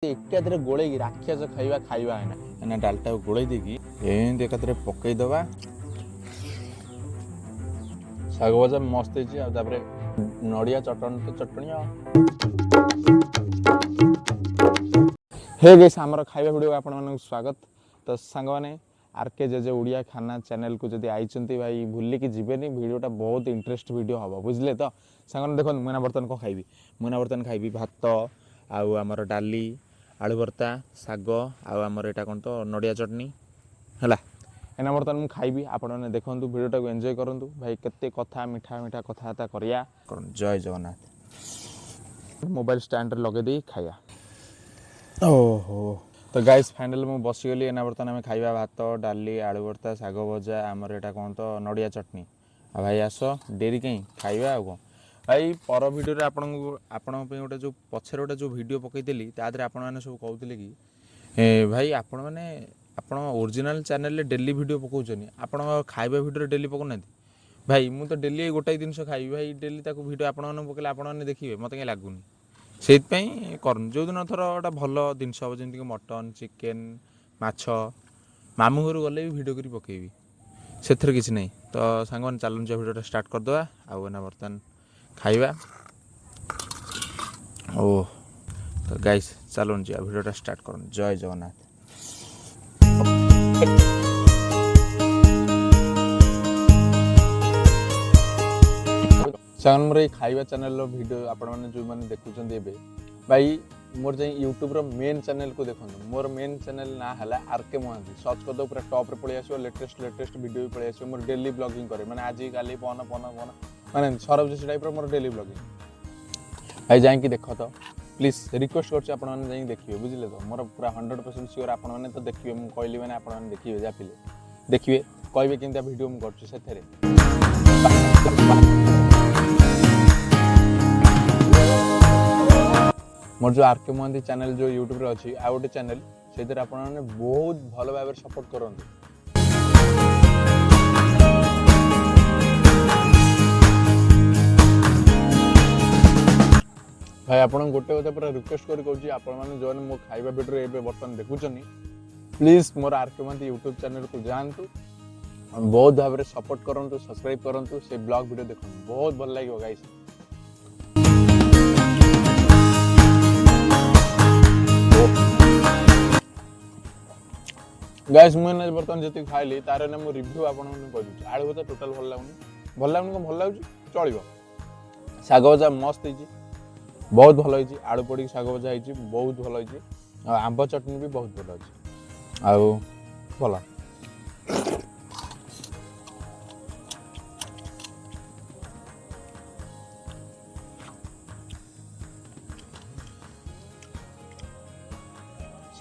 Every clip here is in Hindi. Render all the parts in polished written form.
एकादरे गोले राक्षस खाइबा खाइबा है ना डालटा गोले देकी एमती एकादरे पकई दबा शाग भजा मस्त है नड़िया चटणी तो चटणी हे गाइस आमर खाइबा वीडियो आपण मानक स्वागत। तो सांग मैंने आरके जेजे उड़िया खाना चैनल को जब आई भाई भूलिकी जीवेनि वीडियोटा बहुत इंटरेस्ट वीडियो हम बुझे। तो सांग देखो मुझे बर्तमान कौन खाइबी मुझे बर्तमान खाइबी भात आउ आमर डाली आलू भर्ता शाग आमर यहाँ कौन तो नड़िया चटनी है एना बर्तमान मुझे खाइबी आपण मैंने देखो वीडियो को एंजॉय करूँ भाई केते कथा मीठा मीठा कथबार्ता करिया। जय जगन्नाथ मोबाइल स्टैंड लगे दी खाया। ओहो तो गाइस फाइनल मु बसीगली एना बर्तमान आम खाइबा भात डाली आलू भर्ता शाग भजा आमर यहाँ कौन तो नड़िया चटनी आ भाई आस डेरी कहीं खाइबा आ कौन भाई पर भिडियो आपण गोटे जो पछे गोटे जो भिडियो पकईली तादे आपण मैंने सब कहते कि भाई आपण मैंने आप ओरिजिनल चैनल डेली वीडियो पकाउछनी आपण खाइबा वीडियो डेली पकाउना भाई मु तो डेली गोटाई जिनस खाइबी भाई डेली ताको वीडियो आपण मैंने पकड़े आपण मैंने देखिए मत कहीं लगुनि से कर जो दिन थर गोटे भल जिनस हम जमीक मटन चिकेन माछ मामू घर गले भी वीडियो करी पकेबी से किसी नहीं। तो सांग मैंने चलूँ वीडियो स्टार्ट करदे आना बर्तमान खाइबा ओ तो गाइस चलूँ वीडियो स्टार्ट कर। जय जगन्नाथ। सांग मोर खाइबा चैनल वीडियो आपण मैंने जो मैंने देखुं भाई मोर जाए यूट्यूब रो मेन चैनल को देखो मोर मेन चैनल ना है आरके महांती सर्च करदे पूरा टॉप रे पड़े आसो लेटेस्ट वीडियो भी पड़े आसो मोर डेली ब्लॉगिंग करे मैंने आज काली पन पन पन माने सरब जैसे टाइप मोर डेली ब्लॉगिंग भाई जाए देख तो प्लीज रिक्वेस्ट करछे आपण माने जाई देखिए बुझिले तो मोर पूरा 100% श्योर आपण माने तो देखिए मु कहली माने आपण माने देखिए जापिले देखिए कहबे केनता वीडियो मु करछु सेथरे मोर जो आरके महांती चैनल जो यूट्यूब रे अछि आ गोटे चैनल से आपण माने बहुत भल भाव सपोर्ट करंतु। भाई आपण गोटे कथा पूरा रिक्वेस्ट करी कहूँ आपण मैंने जो मो खाइबा वीडियो एबे बर्तमान देखुचनी प्लीज मोर आरके महांती यूट्यूब चैनल को जातु बहुत भाव में सपोर्ट करूँ सब्सक्राइब करूँ से ब्लॉग वीडियो देखो बहुत भल लगे गाइस। गाइस मुझे बर्तमान जी खाइली तार ना मो रिव्यू आपन कर आलू भजा टोटाल भल लगुनि भल लगुच चलो शाग भजा मस्त है बहुत भल होती आलू पड़ी शाग भजा होती बहुत भल होती आंब चटनी भी बहुत भल अच्छी आउ भल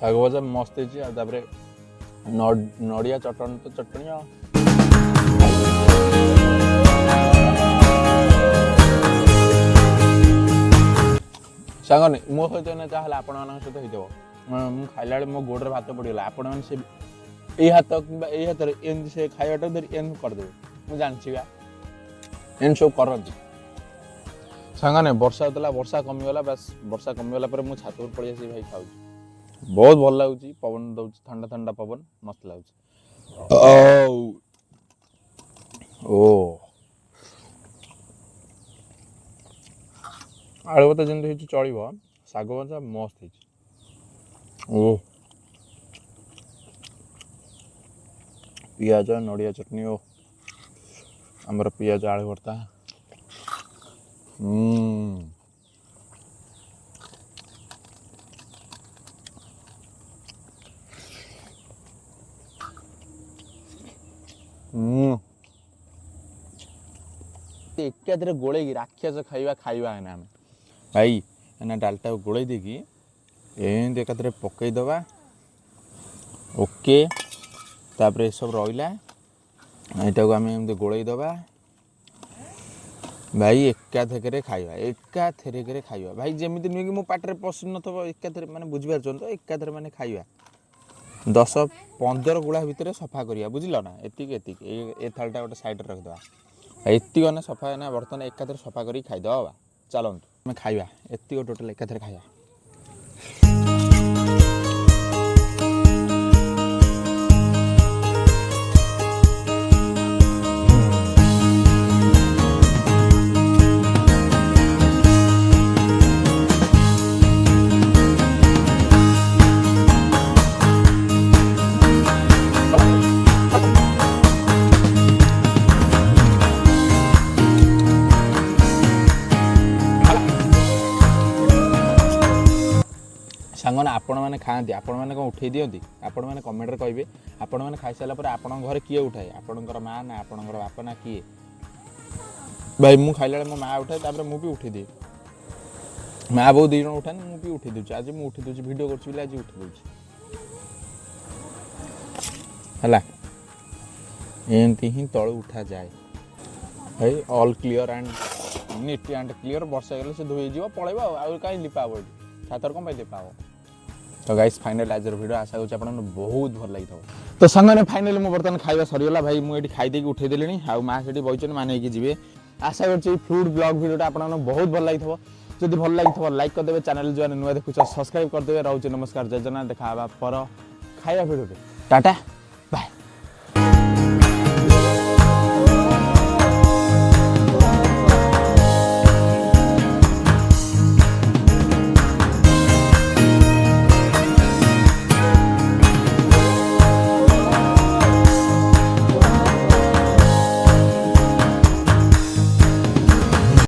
शाग भजा मस्त है नड़िया चटनी तो चटनी सांगने मो सहित ना चाहे आपण मान सहित हो खाइला मो गोड़े भात पड़गला आपण मैंने से ये हाथ कि हाथ एम से खाइबाटा धरी एम करदे मुझे जानसी एम सब करती सांगने वर्षा होता वर्षा कमीगला बस वर्षा कमीगला मुझे छात पर पड़े आसी भाई खाऊँ बहुत भल लगुच पवन दौर ठंडा ठंडा पवन मस्त लगुच आलू भर्ता जमी चलो शाग भजा मस्त है पियाज नड़िया चटनी आमर पियाज आलू भर्ता एकादरे गोले राक्षस खाइबा खाइबा है ना आम भाई एना डालटा गोले देकी एमती एकादरे पकई दबा ओके तापर ये सब रहा यहाँ को आम एमती गोले दबा भाई एकाथेके खाइबा भाई जमी नुहे कि मो पाटे पसंद न एकाथरे माने बुझिपार तो एकाथरे माने खाइबा 10-15 गुड़ा भितर सफा करिया बुझिल ना एतिक ए थालटा गोटे साइड रखिदा एतिक ना सफा ना बर्तन एकाथरे सफा करी खाइदबा चलतु आम खाइबा एतिक टोटाल एकाथरे खाइबा। ସାଙ୍ଗମାନେ ଆପଣମାନେ ଖାଆନ୍ତି, ଆପଣମାନେ କ'ଣ ଉଠେଇ ଦିଅନ୍ତି? ଆପଣମାନେ କମେଣ୍ଟରେ କହିବେ। ଆପଣମାନେ ଖାଇସାରିଲା ପରେ ଆପଣଙ୍କ ଘରେ କିଏ ଉଠାଏ? ଆପଣଙ୍କର ମା ନା ଆପଣଙ୍କର ବାପା ନା କିଏ? ଭାଇ ମୁଁ ଖାଇଲା ବେଳେ ମୋ ମା ଉଠାଏ, ତାପରେ ମୁଁ ବି ଉଠେଇ ଦିଏ। ମା ବୋଉ ଦୁଇ ଜଣ ଉଠାନ୍ତି, ମୁଁ ବି ଉଠେଇ ଦେଉଛି। ଆଜି ମୁଁ ଉଠେଇ ଦେଉଛି, ଭିଡ଼ିଓ କରୁଛି ବୋଲି ଆଜି ଉଠେଇ ଦେଉଛି ହେଲା। ଏମିତି ହିଁ ତଳୁ ଉଠାଯାଏ। ଭାଇ all clear and neat and clear. ବର୍ଷା ହେଇଗଲେ ସେ ଧୋଇଯିବ, ପଳେଇବ ଆଉ କାହିଁ ଲିପା ହେବ ଏଠି? ଛାତରେ କ'ଣ ପାଇଁ ଲିପା ହେବ? ତ ଗାଇସ୍ ଫାଇନାଲି ଆଜିର ଭିଡ଼ିଓ ଆଶା କରୁଛି ଆପଣଙ୍କୁ ବହୁତ ଭଲ ଲାଗିଥିବ। ତ ସାଙ୍ଗମାନେ ଫାଇନାଲି ମୁଁ ବର୍ତ୍ତମାନ ଖାଇବା ସରିଗଲା। ଭାଇ ମୁଁ ଏଠି ଖାଇ ଦେଇକି ଉଠେଇ ଦେଲିଣି, ଆଉ ମା ସେଠି ବଇଛନ୍ତି, ମା ନେଇକି ଯିବେ। ଆଶା କରୁଛି ଏଇ ଫୁଡ୍ ବ୍ଲଗ୍ ଭିଡ଼ିଓଟା ଆପଣଙ୍କୁ ବହୁତ ଭଲ ଲାଗିଥିବ। ଯଦି ଭଲ ଲାଗିଥିବ ଲାଇକ୍ କରିଦେବେ, ଚ୍ୟାନେଲ୍ ଯେଉଁମାନେ ନୂଆ ଦେଖୁଛ ସବସ୍କ୍ରାଇବ୍ କରିଦେବେ। ରହୁଛି ନମସ୍କାର, ଜୟ ଜଗନ୍ନାଥ। ଦେଖା ହେବା ପର ଖାଇବା ଭିଡ଼ିଓରେ। ଟାଟା।